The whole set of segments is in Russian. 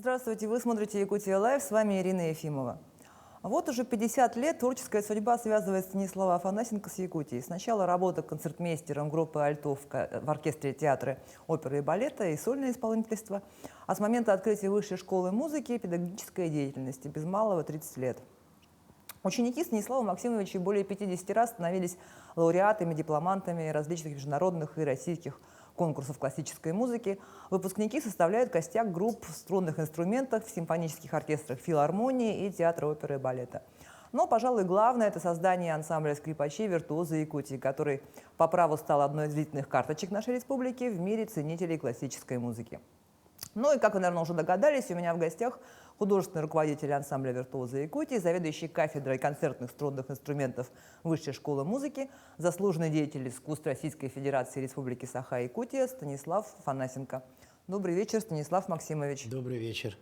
Здравствуйте, вы смотрите «Якутия Лайв», с вами Ирина Ефимова. Вот уже 50 лет творческая судьба связывает Станислава Афанасенко с Якутией. Сначала работа концертмейстером группы альтов в оркестре театра оперы и балета и сольное исполнительство, а с момента открытия высшей школы музыки педагогическая деятельность, без малого 30 лет. Ученики Станислава Максимовича более 50 раз становились лауреатами, дипломантами различных международных и российских конкурсов классической музыки. Выпускники составляют костяк групп в струнных инструментах, в симфонических оркестрах филармонии и театра оперы и балета. Но, пожалуй, главное – это создание ансамбля скрипачей «Виртуозы Якутии», который по праву стал одной из визитных карточек нашей республики в мире ценителей классической музыки. Ну и, как вы, наверное, уже догадались, у меня в гостях художественный руководитель ансамбля «Виртуозы Якутии», заведующий кафедрой концертных струнных инструментов Высшей школы музыки, заслуженный деятель искусств Российской Федерации Республики Саха-Якутия Станислав Афанасенко. Добрый вечер, Станислав Максимович. Добрый вечер.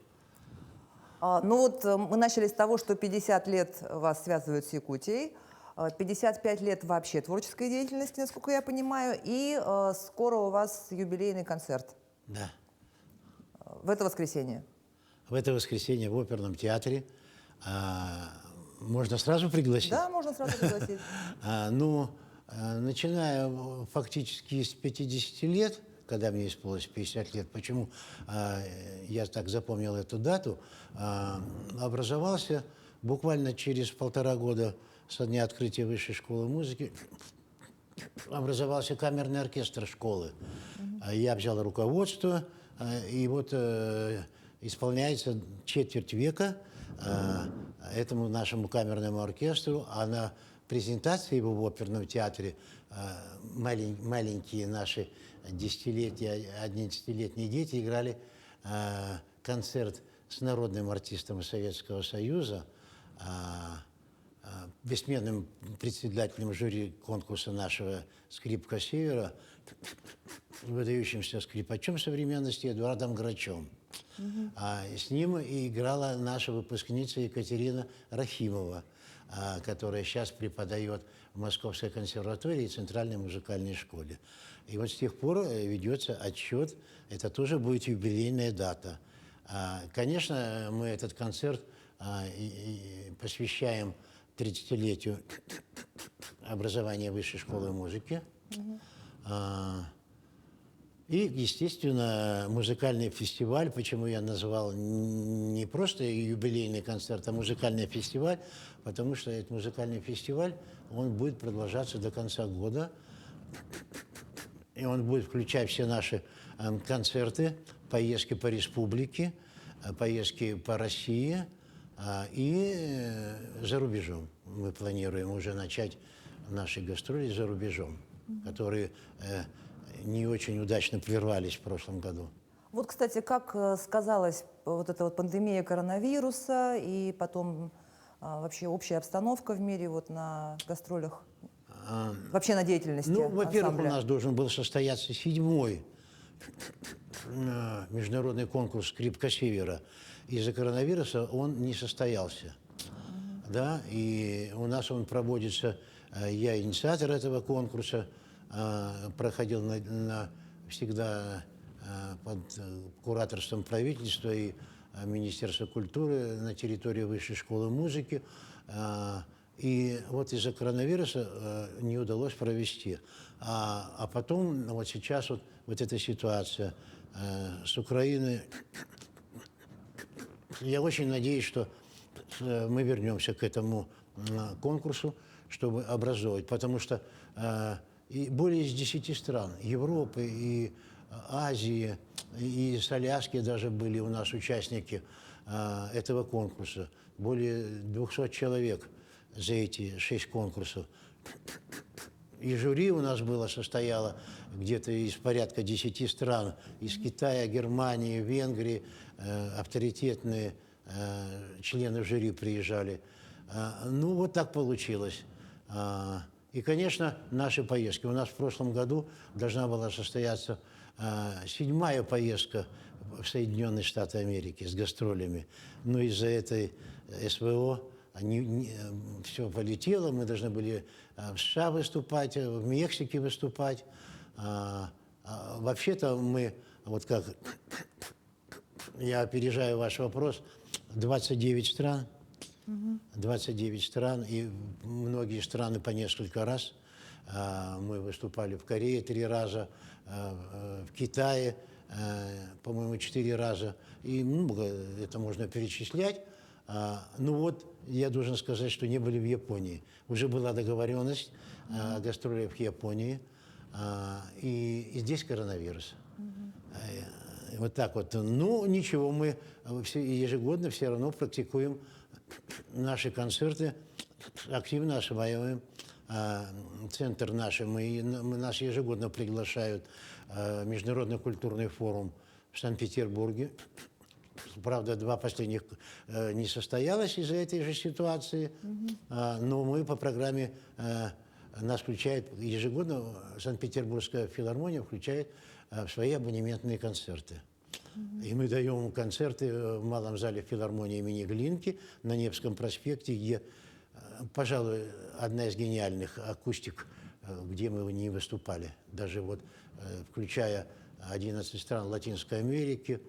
Мы начали с того, что 50 лет вас связывают с Якутией, 55 лет вообще творческой деятельности, насколько я понимаю, и скоро у вас юбилейный концерт. Да. В это воскресенье. В это воскресенье в оперном театре. Можно сразу пригласить? Да, можно сразу пригласить. Начиная фактически с 50 лет, когда мне исполнилось 50 лет, почему я так запомнил эту дату, образовался буквально через 1,5 года со дня открытия Высшей школы музыки, образовался камерный оркестр школы. Я взял руководство, и вот исполняется четверть века этому нашему камерному оркестру, а на презентации его в оперном театре маленькие наши 10-летние, 11-летние дети играли концерт с народным артистом Советского Союза, бессменным председателем жюри конкурса нашего «Скрипка Севера», выдающимся скрипачом современности Эдуардом Грачом. С ним и играла наша выпускница Екатерина Рахимова, которая сейчас преподает в Московской консерватории и Центральной музыкальной школе. И вот с тех пор ведется отчет, это тоже будет юбилейная дата. Конечно, мы этот концерт посвящаем 30-летию образования Высшей школы музыки. И, естественно, музыкальный фестиваль, почему я назвал не просто юбилейный концерт, а музыкальный фестиваль, потому что этот музыкальный фестиваль, он будет продолжаться до конца года, и он будет включать все наши концерты, поездки по республике, поездки по России и за рубежом. Мы планируем уже начать наши гастроли за рубежом, которые не очень удачно прервались в прошлом году. Вот, кстати, как сказалась вот эта вот пандемия коронавируса и потом вообще общая обстановка в мире вот на гастролях, вообще на деятельности во-первых, ансамбля? у нас должен был состояться 7-й международный конкурс «Скрипка Севера». Из-за коронавируса он не состоялся. Да, и у нас он проводится, я инициатор этого конкурса, проходил всегда под кураторством правительства и Министерства культуры на территории Высшей школы музыки. И вот из-за коронавируса не удалось провести. А потом, вот сейчас вот эта ситуация с Украиной, я очень надеюсь, что мы вернемся к этому конкурсу, чтобы образовывать, потому что и более из 10 стран Европы и Азии, и с Аляски даже были у нас участники этого конкурса. Более 200 человек за эти 6 конкурсов. И жюри у нас состояло где-то из порядка 10 стран. Из Китая, Германии, Венгрии авторитетные члены жюри приезжали. Ну, вот так получилось. И, конечно, наши поездки. У нас в прошлом году должна была состояться 7-я поездка в Соединенные Штаты Америки с гастролями. Но из-за этой СВО все полетело. Мы должны были в США выступать, в Мексике выступать. Вообще-то мы, вот как я опережаю ваш вопрос, 29 стран, 29 стран, и многие страны по несколько раз. Мы выступали в Корее 3 раза, в Китае, по-моему, 4 раза. И много это можно перечислять. Ну вот, я должен сказать, что не были в Японии. Уже была договоренность о гастролях в Японии, и здесь коронавирус. Вот так вот. Ну, ничего, мы ежегодно все равно практикуем наши концерты, активно осваиваем. Центр наш, нас ежегодно приглашают в Международный культурный форум в Санкт-Петербурге. Правда, 2 последних не состоялось из-за этой же ситуации, но мы по программе, нас включает ежегодно, Санкт-Петербургская филармония включает в свои абонементные концерты. И мы даем концерты в малом зале филармонии имени Глинки на Невском проспекте, где, пожалуй, одна из гениальных акустик, где мы не выступали. Даже вот включая 11 стран Латинской Америки,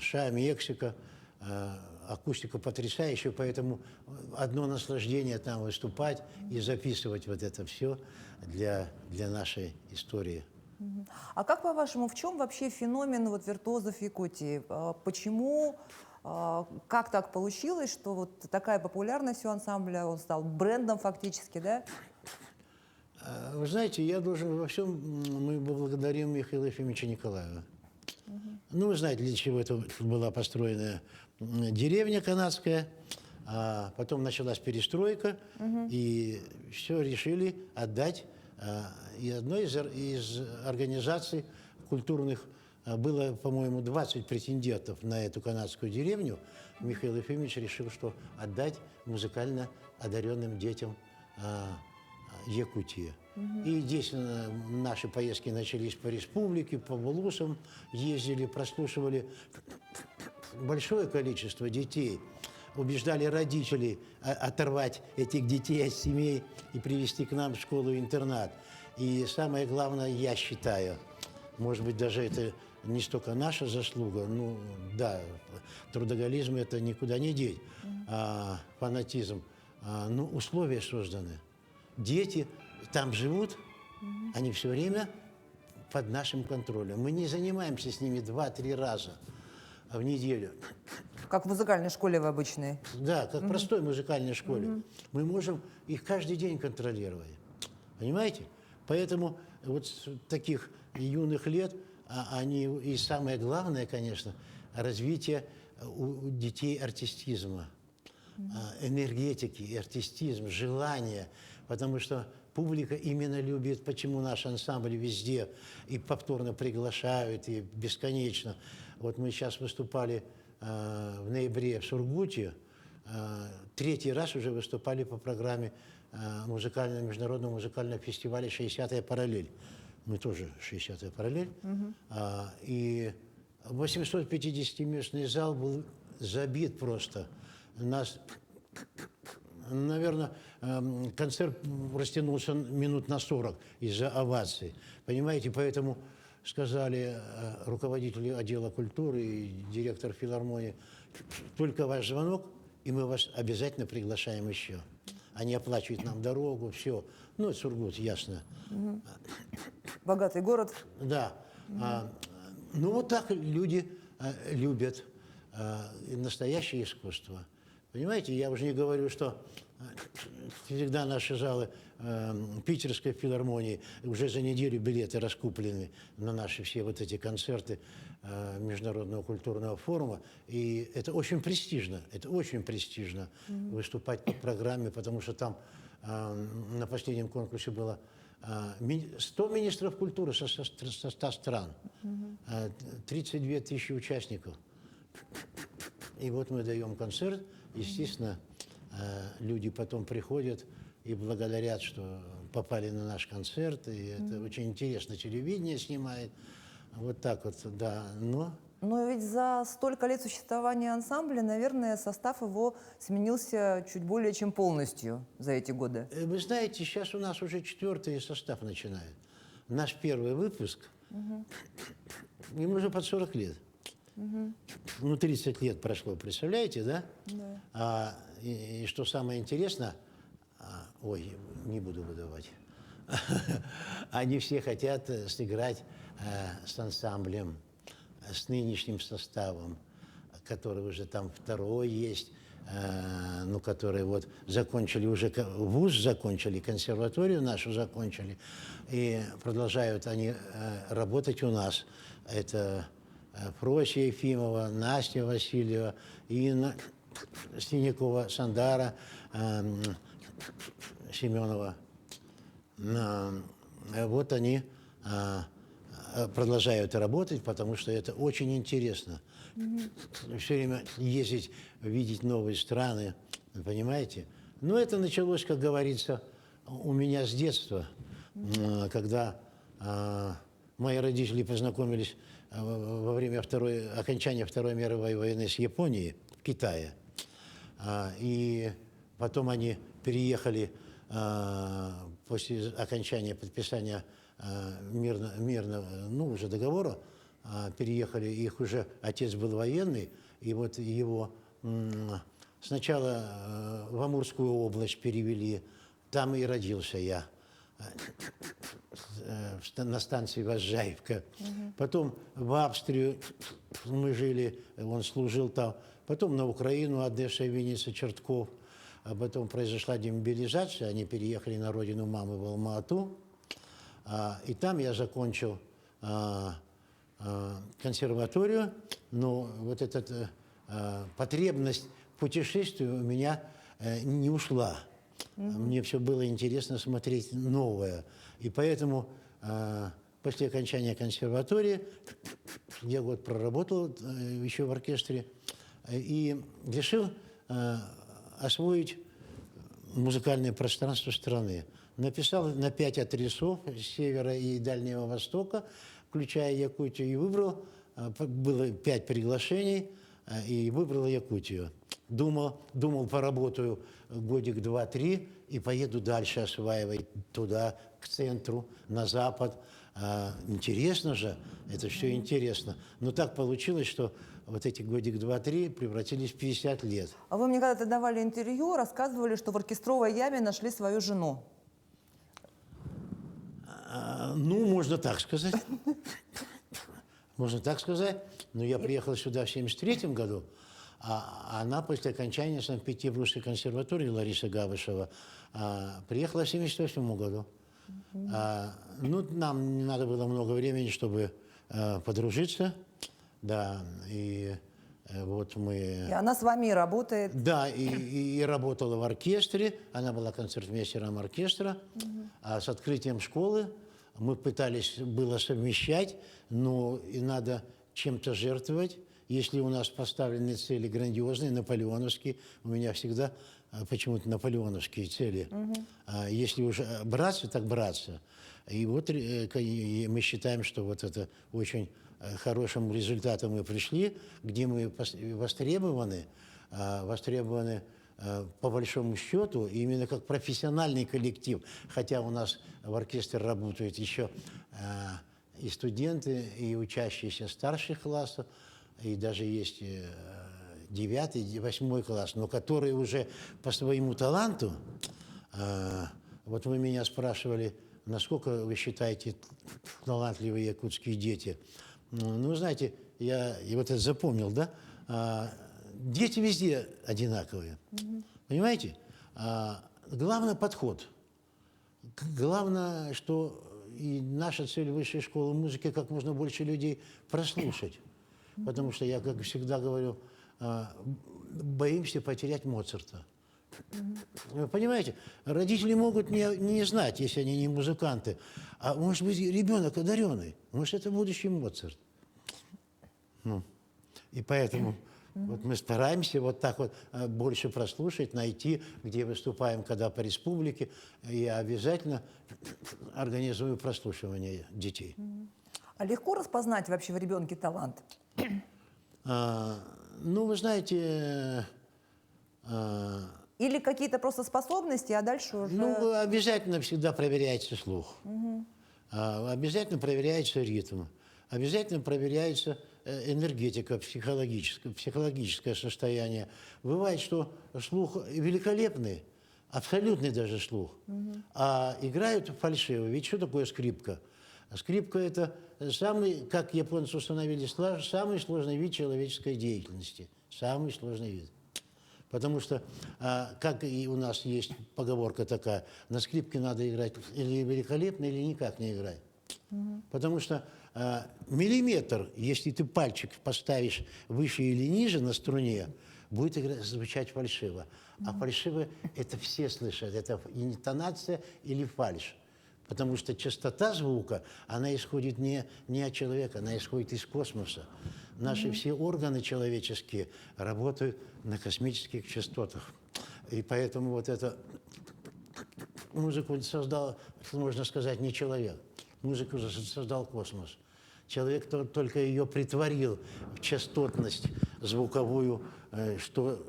США, Мексика, акустика потрясающая, поэтому одно наслаждение там выступать и записывать вот это все для нашей истории. А как, по-вашему, в чем вообще феномен вот виртуозов Якутии? Почему, как так получилось, что вот такая популярность у ансамбля, он стал брендом фактически, да? Вы знаете, я должен во всем, мы благодарим Михаила Ефимовича Николаева. Ну, вы знаете, для чего это была построена деревня канадская, а потом началась перестройка, и все решили отдать. И одной из организаций культурных было, по-моему, 20 претендентов на эту канадскую деревню. Михаил Ефимович решил, что отдать музыкально одаренным детям Якутии. И здесь наши поездки начались по республике, по Булусам ездили, прослушивали большое количество детей. Убеждали родителей оторвать этих детей от семей и привести к нам в школу-интернат. И самое главное, я считаю, может быть, даже это не столько наша заслуга, ну да, трудоголизм это никуда не деть, фанатизм, но условия созданы. Дети там живут, они все время под нашим контролем. Мы не занимаемся с ними 2-3 раза в неделю. Как в музыкальной школе вы обычной? Да, как в простой музыкальной школе. Мы можем их каждый день контролировать. Понимаете? Поэтому вот с таких юных лет, они, и самое главное, конечно, развитие у детей артистизма, энергетики, артистизм, желания, потому что публика именно любит, почему наш ансамбль везде и повторно приглашают, и бесконечно. Вот мы сейчас выступали в ноябре в Сургуте, 3-й раз уже выступали по программе международного музыкального фестиваля «60-я параллель». Мы тоже «60-я параллель». И 850-местный зал был забит просто. Нас, наверное, концерт растянулся минут на 40 из-за оваций. Понимаете, поэтому сказали руководители отдела культуры и директор филармонии, только ваш звонок, и мы вас обязательно приглашаем еще. Они оплачивают нам дорогу, все. Ну, это Сургут, ясно. Богатый город. Да. Ну, вот так люди любят настоящее искусство. Понимаете, я уже не говорю, что всегда наши залы Питерской филармонии, уже за неделю билеты раскуплены на наши все вот эти концерты Международного культурного форума. И это очень престижно, выступать по программе, потому что там на последнем конкурсе было 100 министров культуры со 100 стран, 32 тысячи участников. И вот мы даем концерт, естественно, люди потом приходят и благодарят, что попали на наш концерт, и это очень интересно, телевидение снимает, вот так вот, да, но... Но ведь за столько лет существования ансамбля, наверное, состав его сменился чуть более чем полностью за эти годы. Вы знаете, сейчас у нас уже 4-й состав начинает. Наш первый выпуск, ему уже под 40 лет. Ну, 30 лет прошло, представляете, да? Да. И что самое интересное, ой, не буду выдавать, они все хотят сыграть с ансамблем, с нынешним составом, который уже там второй есть, ну, которые вот закончили уже вуз, закончили, консерваторию нашу закончили, и продолжают они работать у нас. Это Фрося Ефимова, Настя Васильева, Инна Синякова, Сандара Семенова. Вот они продолжают работать, потому что это очень интересно. Все время ездить, видеть новые страны, понимаете? Но это началось, как говорится, у меня с детства, когда мои родители познакомились во время окончания Второй мировой войны с Японией в Китае. И потом они переехали после окончания подписания мирного, ну, уже договора, переехали, их уже отец был военный, и вот его сначала в Амурскую область перевели, там и родился я, на станции Возжаевка. Потом в Австрию мы жили, он служил там, потом на Украину, Одесса, Винница, Чертков, а потом произошла демобилизация, они переехали на родину мамы в Алма-Ату, и там я закончил консерваторию, но вот эта потребность в путешествии у меня не ушла. Мне все было интересно смотреть новое. И поэтому после окончания консерватории я год проработал еще в оркестре и решил освоить музыкальное пространство страны. Написал на 5 адресов с севера и Дальнего Востока, включая Якутию, и выбрал, было 5 приглашений, и выбрал Якутию. Думал, поработаю годик, 2-3, и поеду дальше осваивать туда, к центру, на запад. Интересно же, это все интересно. Но так получилось, что вот эти годик, 2-3 превратились в 50 лет. А вы мне когда-то давали интервью, рассказывали, что в оркестровой яме нашли свою жену. Ну, можно так сказать. Можно так сказать. Но я приехал сюда в 1973 году, а она после окончания Санкт-Петербургской консерватории, Лариса Габышева, приехала в 1978 году. Ну, нам не надо было много времени, чтобы подружиться. Да, и вот мы... И она с вами и работает. Да, и работала в оркестре, она была концертмейстером оркестра, а с открытием школы мы пытались было совмещать, но и надо чем-то жертвовать. Если у нас поставлены цели грандиозные, наполеоновские, у меня всегда почему-то наполеоновские цели. Если уже браться, так браться. И вот мы считаем, что вот это очень хорошим результатом мы пришли, где мы востребованы по большому счету именно как профессиональный коллектив. Хотя у нас в оркестре работают еще и студенты, и учащиеся старших классов, и даже есть 9-й, 8-й класс, но которые уже по своему таланту, вот вы меня спрашивали, насколько вы считаете талантливые якутские дети. Ну, знаете, я вот это запомнил, да? Дети везде одинаковые, понимаете? Главное – подход. Главное, что и наша цель высшей школы музыки – как можно больше людей прослушать. Потому что я, как всегда говорю, боимся потерять Моцарта. Вы понимаете, родители могут не знать, если они не музыканты, а может быть ребенок одаренный, может это будущий Моцарт. Ну, и поэтому вот мы стараемся вот так вот больше прослушать, найти, где выступаем, когда по республике, и обязательно организую прослушивание детей. А легко распознать вообще в ребенке талант? Ну, вы знаете... Или какие-то просто способности, а дальше уже... Ну, обязательно всегда проверяется слух. Обязательно проверяется ритм. Обязательно проверяется энергетика, психологическое состояние. Бывает, что слух великолепный, абсолютный даже слух, а играют фальшиво. Ведь что такое скрипка? Скрипка – это самый, как японцы установили, самый сложный вид человеческой деятельности. Самый сложный вид. Потому что, как и у нас есть поговорка такая, на скрипке надо играть или великолепно, или никак не играть. Потому что миллиметр, если ты пальчик поставишь выше или ниже на струне, будет звучать фальшиво. А фальшиво – это все слышат, это интонация или фальшь. Потому что частота звука, она исходит не от человека, она исходит из космоса. Наши все органы человеческие работают на космических частотах. И поэтому вот эту музыку создал, можно сказать, не человек. Музыку создал космос. Человек только ее притворил в частотность звуковую, что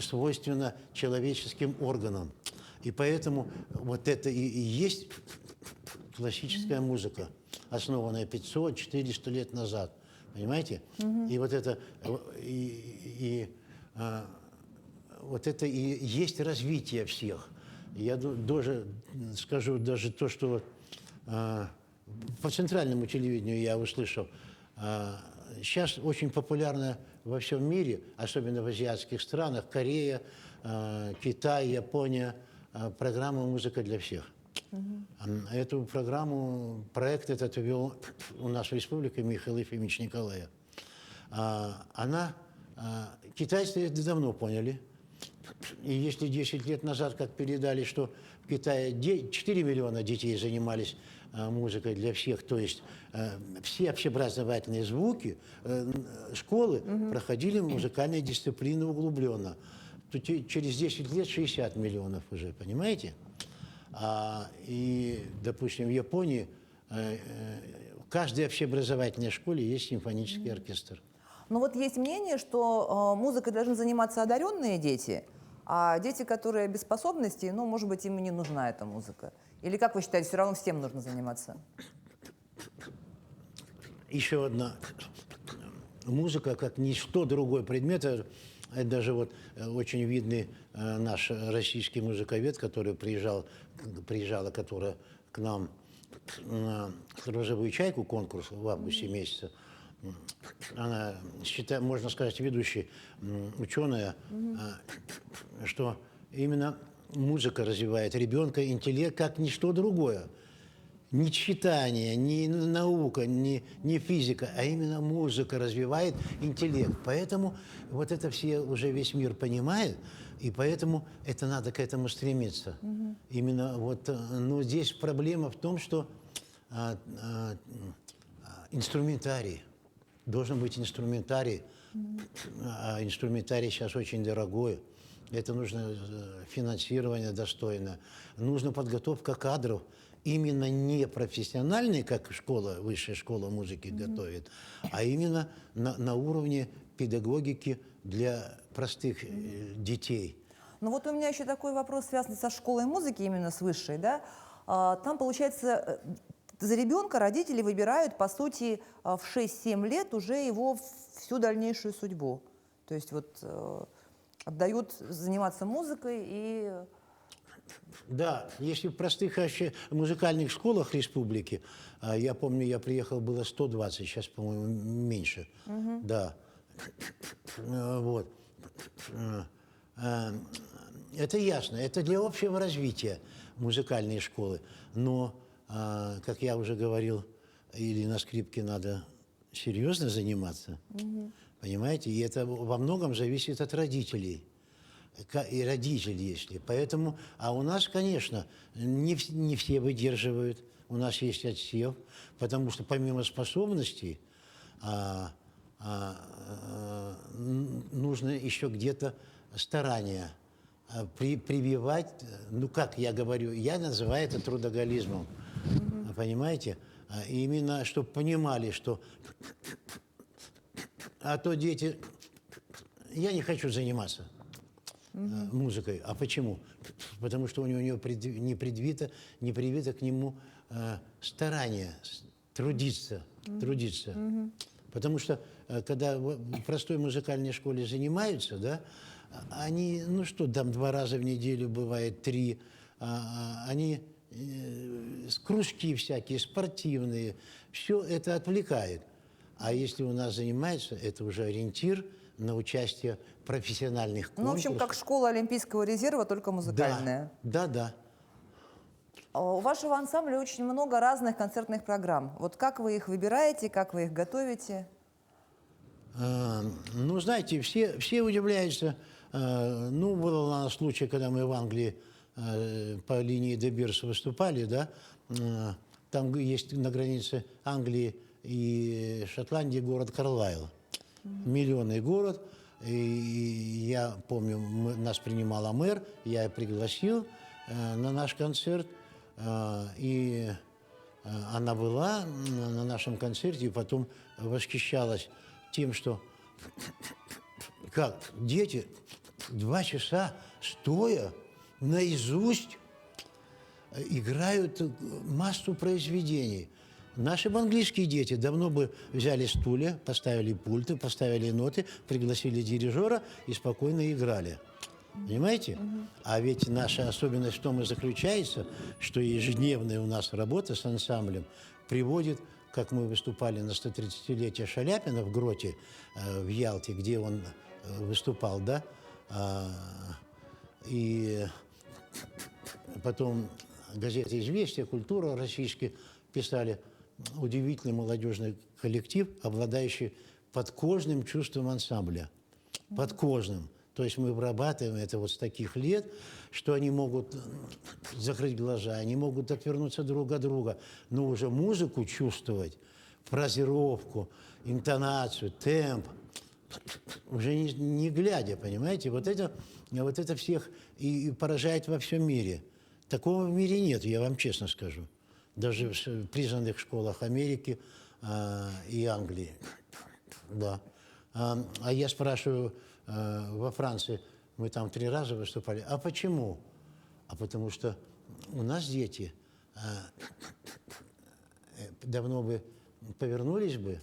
свойственно человеческим органам. И поэтому вот это и есть классическая музыка, основанная 500-400 лет назад. Понимаете? И вот это вот это и есть развитие всех. Я даже скажу даже то, что по центральному телевидению я услышал, сейчас очень популярна во всем мире, особенно в азиатских странах, Корея, Китай, Япония, программа «Музыка для всех». Эту программу, проект этот вел у нас в республике Михаил Ефимович Николаев. Китайцы это давно поняли. И если 10 лет назад, как передали, что в Китае 4 миллиона детей занимались музыкой для всех, то есть все общеобразовательные звуки, школы проходили музыкальные дисциплины углубленно, то через 10 лет 60 миллионов уже, понимаете? И, допустим, в Японии в каждой общеобразовательной школе есть симфонический оркестр. Но вот есть мнение, что музыкой должны заниматься одаренные дети, а дети, которые без способностей, ну, может быть, им и не нужна эта музыка. Или, как вы считаете, все равно всем нужно заниматься? Еще одна музыка, как ничто другой предмет, это даже вот очень видный наш российский музыковед, который приезжала, которая к нам на «Розовую чайку» конкурс в августе месяце. Она, можно сказать, ведущая ученая, что именно музыка развивает ребенка, интеллект, как ничто другое. Не читание, не наука, не физика, а именно музыка развивает интеллект. Поэтому вот это все уже весь мир понимает, и поэтому это надо к этому стремиться. Именно вот, но здесь проблема в том, что инструментарий. Должен быть инструментарий, а инструментарий сейчас очень дорогой. Это нужно финансирование достойное. Нужна подготовка кадров, именно не профессиональные, как школа, высшая школа музыки готовит, а именно на уровне педагогики для простых детей. Ну вот у меня еще такой вопрос, связанный со школой музыки, именно с высшей, да? Там, получается, за ребенка родители выбирают, по сути, в 6-7 лет уже его всю дальнейшую судьбу. То есть вот отдают заниматься музыкой и... Да, если в простых музыкальных школах республики, я помню, я приехал, было 120, сейчас, по-моему, меньше. Да. Вот. Это ясно, это для общего развития музыкальные школы. Но, как я уже говорил, или на скрипке надо серьезно заниматься, понимаете? И это во многом зависит от родителей. И родители, если. Поэтому, а у нас, конечно, не все выдерживают. У нас есть отсев, потому что помимо способностей нужно еще где-то старание прививать. Ну, как я говорю, я называю это трудоголизмом. Понимаете? Именно, чтобы понимали, что... А то дети... Я не хочу заниматься музыкой. А почему? Потому что у него не привито к нему старание трудиться. Потому что, когда в простой музыкальной школе занимаются, да, они, ну что, там 2 раза в неделю, бывает 3, они кружки всякие, спортивные, все это отвлекает. А если у нас занимаются, это уже ориентир на участие в профессиональных Ну, в конкурсах. общем, как школа Олимпийского резерва, только музыкальная. Да, да. У вашего ансамбля очень много разных концертных программ. Вот как вы их выбираете, как вы их готовите? Ну, знаете, все удивляются. Ну, был у нас случай, когда мы в Англии по линии Де Бирс выступали, да. Там есть на границе Англии и Шотландии город Карлайл. Миллионный город. И я помню, нас принимала мэр, я ее пригласил на наш концерт. И она была на нашем концерте и потом восхищалась тем, что как дети 2 часа стоя наизусть играют массу произведений. Наши английские дети давно бы взяли стулья, поставили пульты, поставили ноты, пригласили дирижера и спокойно играли. Понимаете? А ведь наша особенность в том и заключается, что ежедневная у нас работа с ансамблем приводит, как мы выступали на 130-летие Шаляпина в Гроте в Ялте, где он выступал, да, и потом газета «Известия», «Культура» российские писали удивительный молодежный коллектив, обладающий подкожным чувством ансамбля. Подкожным. То есть мы вырабатываем это вот с таких лет, что они могут закрыть глаза, они могут отвернуться друг от друга, но уже музыку чувствовать, фразировку, интонацию, темп, уже не глядя, понимаете? Вот это всех и поражает во всем мире. Такого в мире нет, я вам честно скажу. Даже в признанных школах Америки и Англии. Да. А я спрашиваю, во Франции мы там 3 раза выступали. А почему? А потому что у нас дети давно бы повернулись бы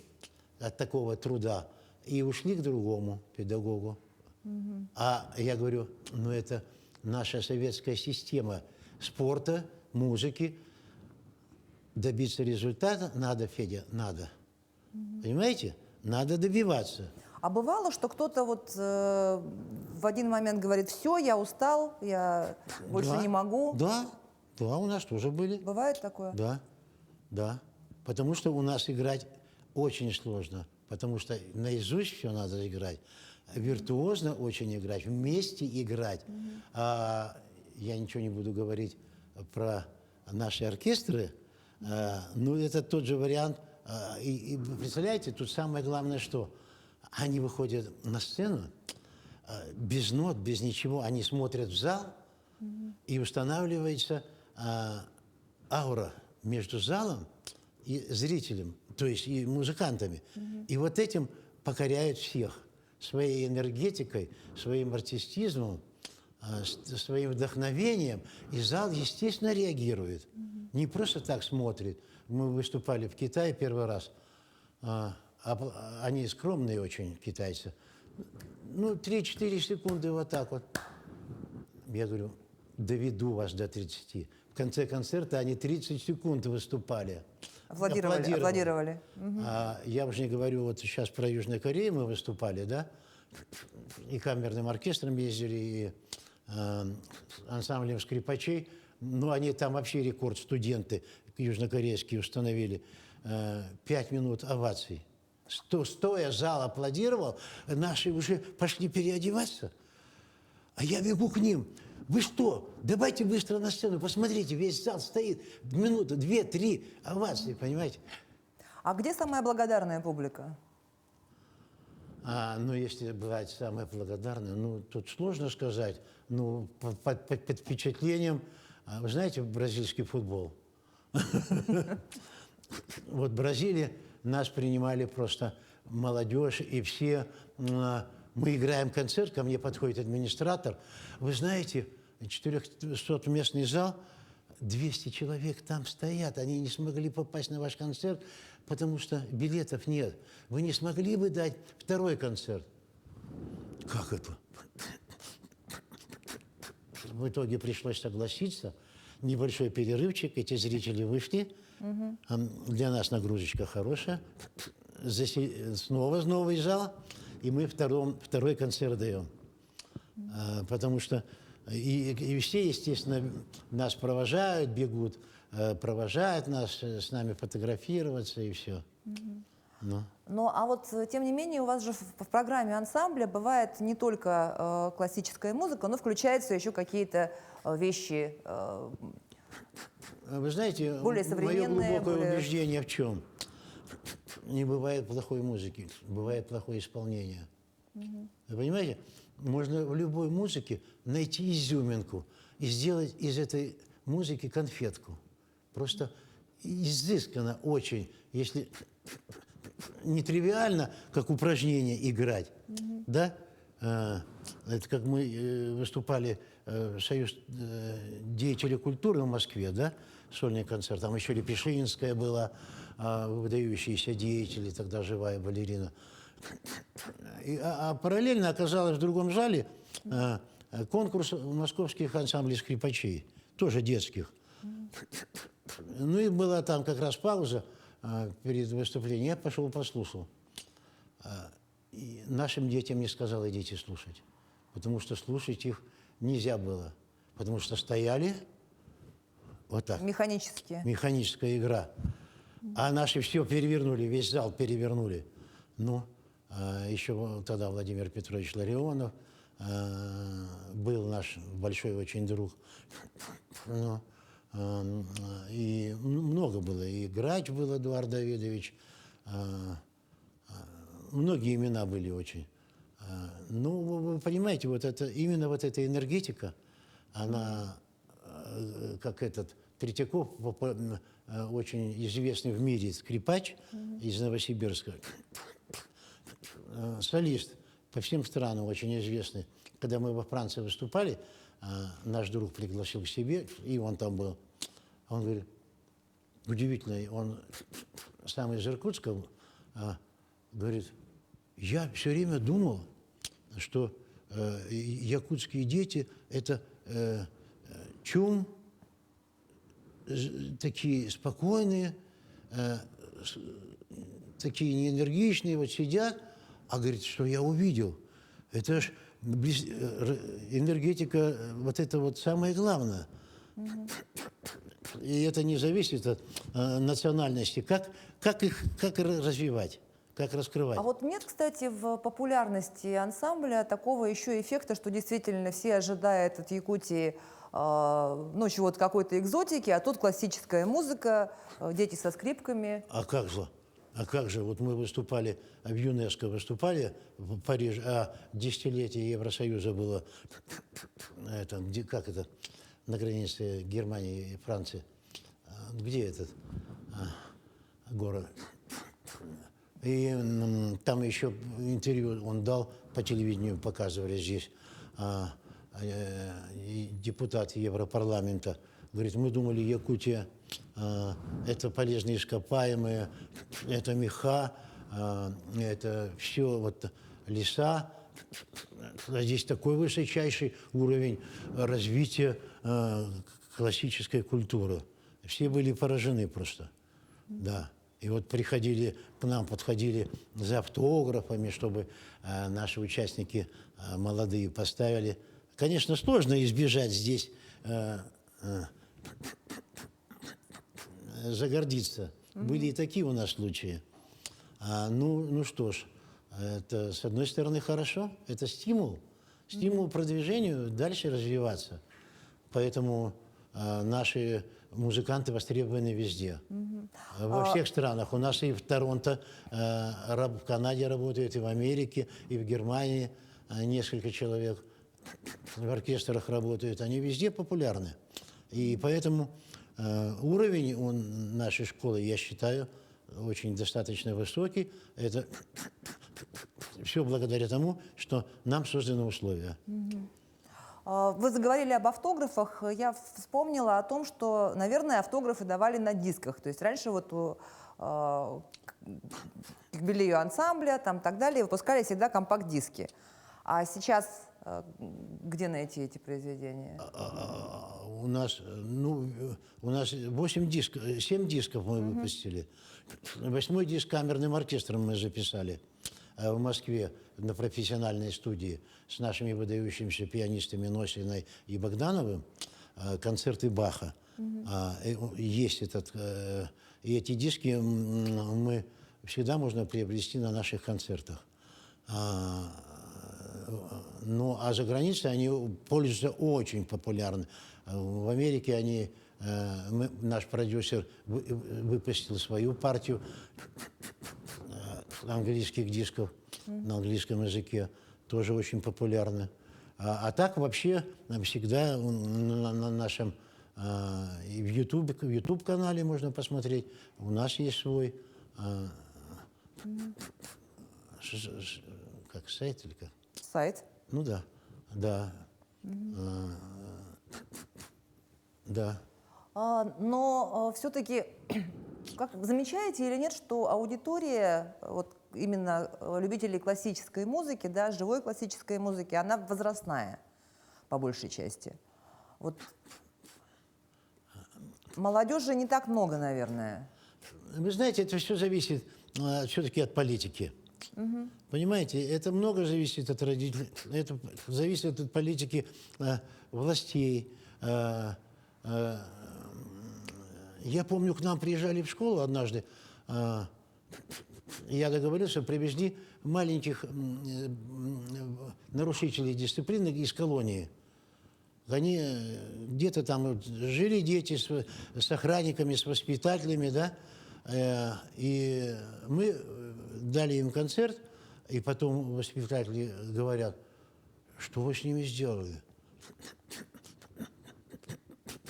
от такого труда и ушли к другому педагогу. А я говорю, ну это наша советская система спорта, музыки. Добиться результата надо, Федя, надо. Понимаете? Надо добиваться. А бывало, что кто-то вот в один момент говорит: все, я устал, я больше Да, не могу. Да, у нас тоже были. Бывает такое? Да. Потому что у нас играть очень сложно. Потому что наизусть все надо играть. Виртуозно очень играть, вместе играть. Я ничего не буду говорить про наши оркестры. Ну, это тот же вариант. И представляете, тут самое главное, что они выходят на сцену без нот, без ничего. Они смотрят в зал, и устанавливается аура между залом и зрителем, то есть и музыкантами. И вот этим покоряют всех своей энергетикой, своим артистизмом, своим вдохновением. И зал, естественно, реагирует. Не просто так смотрит. Мы выступали в Китае первый раз. Они скромные очень, китайцы. Ну, 3-4 секунды вот так вот. Я говорю, доведу вас до 30. В конце концерта они 30 секунд выступали. Аплодировали. Я уже не говорю, вот сейчас про Южную Корею мы выступали, да? И камерным оркестром ездили, и ансамблем скрипачей. Ну, они там вообще рекорд, студенты южнокорейские установили. 5 минут оваций. Стоя, зал аплодировал, наши уже пошли переодеваться. А я бегу к ним. Вы что? Давайте быстро на сцену, посмотрите, весь зал стоит. Минута, 2-3 овации, понимаете? А где самая благодарная публика? Ну, если бывает самое благодарное, ну, тут сложно сказать. Ну, под впечатлением, вы знаете, бразильский футбол? Вот в Бразилии нас принимали просто молодежь, и все... Мы играем концерт, ко мне подходит администратор. Вы знаете, 400-местный зал, 200 человек там стоят, они не смогли попасть на ваш концерт, потому что билетов нет. Вы не смогли бы дать второй концерт? Как это? В итоге пришлось согласиться. Небольшой перерывчик, эти зрители вышли. Для нас нагрузочка хорошая. Снова новый зал, и мы второй концерт даем. Потому что и все, естественно, нас провожают, бегут, провожают нас, с нами фотографироваться и все. Ну. Ну, а вот, тем не менее, у вас же в программе ансамбля бывает не только классическая музыка, но включаются еще какие-то вещи. Вы знаете, более мое современные, глубокое убеждение в чем? Не бывает плохой музыки, бывает плохое исполнение. Вы понимаете? Можно в любой музыке найти изюминку и сделать из этой музыки конфетку. Просто изысканно очень, если не тривиально, как упражнение играть, да? Это как мы выступали в Союз деятелей культуры в Москве, да? Сольный концерт. Там еще Репешинская была, выдающиеся деятели, тогда живая балерина. А параллельно оказалось в другом зале конкурс московских ансамблей скрипачей, тоже детских. Ну и была там как раз пауза перед выступлением. Я пошел послушал. И нашим детям не сказал, идите слушать. Потому что слушать их нельзя было. Потому что стояли вот так. Механические. Механическая игра. А наши все перевернули, весь зал перевернули. Ну, еще тогда Владимир Петрович Ларионов был наш большой очень друг. Ну, и много было. И Грач был Эдуард Давидович. Многие имена были очень. Ну, вы понимаете, вот это, именно вот эта энергетика, она, как этот Третьяков, очень известный в мире скрипач из Новосибирска, солист по всем странам очень известный. Когда мы во Франции выступали, наш друг пригласил к себе, и он там был. Он говорит, удивительно, он сам из Иркутска, говорит, я все время думал, что якутские дети – это чум, такие спокойные, такие неэнергичные, вот сидят, а говорит, что я увидел. Это ж энергетика, вот это вот самое главное. И это не зависит от национальности. Как их развивать? Как раскрывать? А вот нет, кстати, в популярности ансамбля такого еще эффекта, что действительно все ожидают от Якутии ну, чего-то, какой-то экзотики, а тут классическая музыка, дети со скрипками. А как же? А как же? Вот мы выступали, в ЮНЕСКО выступали в Париже, а десятилетие Евросоюза было, это, где, как это, на границе Германии и Франции. Где этот город? И там еще интервью он дал, по телевидению показывали здесь, депутат Европарламента. Говорит, мы думали, Якутия это полезные ископаемые, это меха, это все вот леса. А здесь такой высочайший уровень развития классической культуры. Все были поражены просто, да. И вот приходили к нам, подходили за автографами, чтобы наши участники молодые поставили. Конечно, сложно избежать здесь, загордиться. Были и такие у нас случаи. Ну что ж, это, с одной стороны, хорошо. Это стимул. Стимул продвижению, дальше развиваться. Поэтому наши музыканты востребованы везде. Во всех странах. У нас и в Торонто, в Канаде работают, и в Америке, и в Германии несколько человек в оркестрах работают. Они везде популярны. И поэтому уровень нашей школы, я считаю, очень достаточно высокий. Это все благодаря тому, что нам созданы условия. Вы заговорили об автографах. Я вспомнила о том, что, наверное, автографы давали на дисках. То есть раньше вот к юбилею ансамбля, там так далее, выпускали всегда компакт-диски. А сейчас где найти эти произведения? У нас 8 дисков, 7 дисков мы выпустили. 8-й диск камерным оркестром мы записали в Москве на профессиональной студии с нашими выдающимися пианистами Носиной и Богдановым, концерты Баха. Есть и эти диски мы всегда можно приобрести на наших концертах. Ну, а за границей они пользуются очень популярны. В Америке наш продюсер выпустил свою партию английских дисков на английском языке, тоже очень популярны. А так вообще всегда на нашем и в YouTube-канале можно посмотреть. У нас есть свой как сайт или как? Сайт. Ну да, да. Да. Но все-таки, как замечаете или нет, что аудитория, вот именно любителей классической музыки, да, живой классической музыки, она возрастная, по большей части. Вот молодежи не так много, наверное. Вы знаете, это все зависит все-таки от политики. Понимаете, это много зависит от родителей, это зависит от политики властей. Я помню, к нам приезжали в школу однажды, я договорился, привезли маленьких нарушителей дисциплины из колонии. Они где-то там жили, дети с охранниками, с воспитателями, да, и мы дали им концерт, и потом воспитатели говорят, что вы с ними сделали?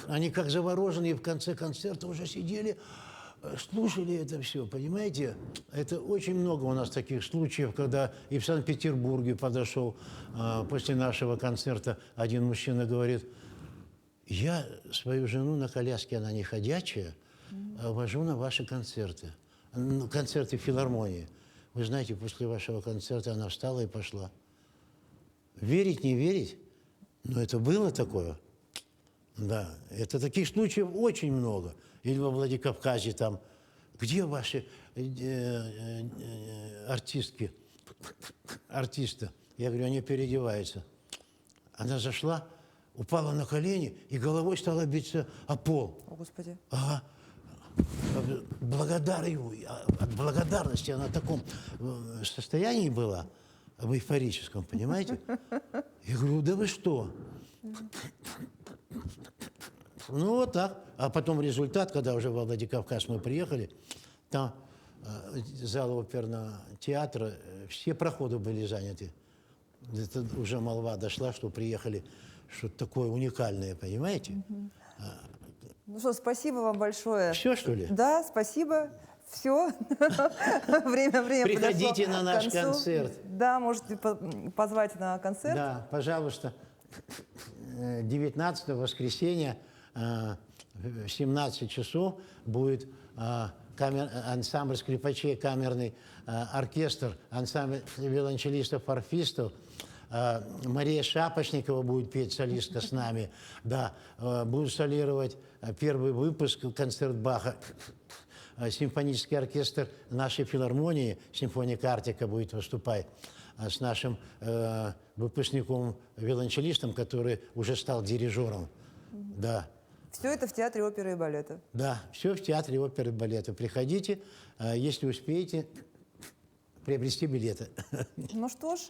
Они как завороженные в конце концерта уже сидели, слушали это все, понимаете? Это очень много у нас таких случаев, когда и в Санкт-Петербурге подошел после нашего концерта один мужчина, говорит, я свою жену на коляске, она не ходячая, вожу на ваши концерты, концерты в филармонии. Вы знаете, после вашего концерта она встала и пошла. Верить, не верить, но это было такое. Да, это таких случаев очень много. Или во Владикавказе там, где ваши артисты? Я говорю, они переодеваются. Она зашла, упала на колени и головой стала биться о пол. О, Господи. Ага. От благодарности она в таком состоянии была, в эйфорическом, понимаете? Я говорю, да вы что? Ну, вот так. А потом результат, когда уже во Владикавказ мы приехали, там зал оперного театра, все проходы были заняты. Это уже молва дошла, что приехали, что-то такое уникальное, понимаете? Ну что, спасибо вам большое. Все, что ли? Да, спасибо. Все. Время Приходите подошло на наш к концу. концерт. Да, можете позвать на концерт. Да, пожалуйста. 19 воскресенья в 17 часов будет ансамбль скрипачей, камерный оркестр, ансамбль виолончелистов-арфистов. Мария Шапошникова будет петь, солистка с нами. Да, будут солировать первый выпуск, концерт Баха. Симфонический оркестр нашей филармонии, симфоника Артика будет выступать с нашим выпускником-виолончелистом, который уже стал дирижером. Да. Все это в Театре оперы и балета. Да, все в Театре оперы и балета. Приходите, если успеете, приобрести билеты. Ну что ж,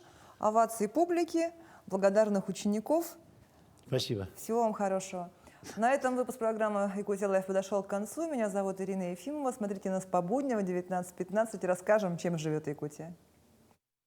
овации публики, благодарных учеников. Спасибо. Всего вам хорошего. На этом выпуск программы «Якутия Лайф» подошел к концу. Меня зовут Ирина Ефимова. Смотрите нас по будням в 19:15. Расскажем, чем живет Якутия.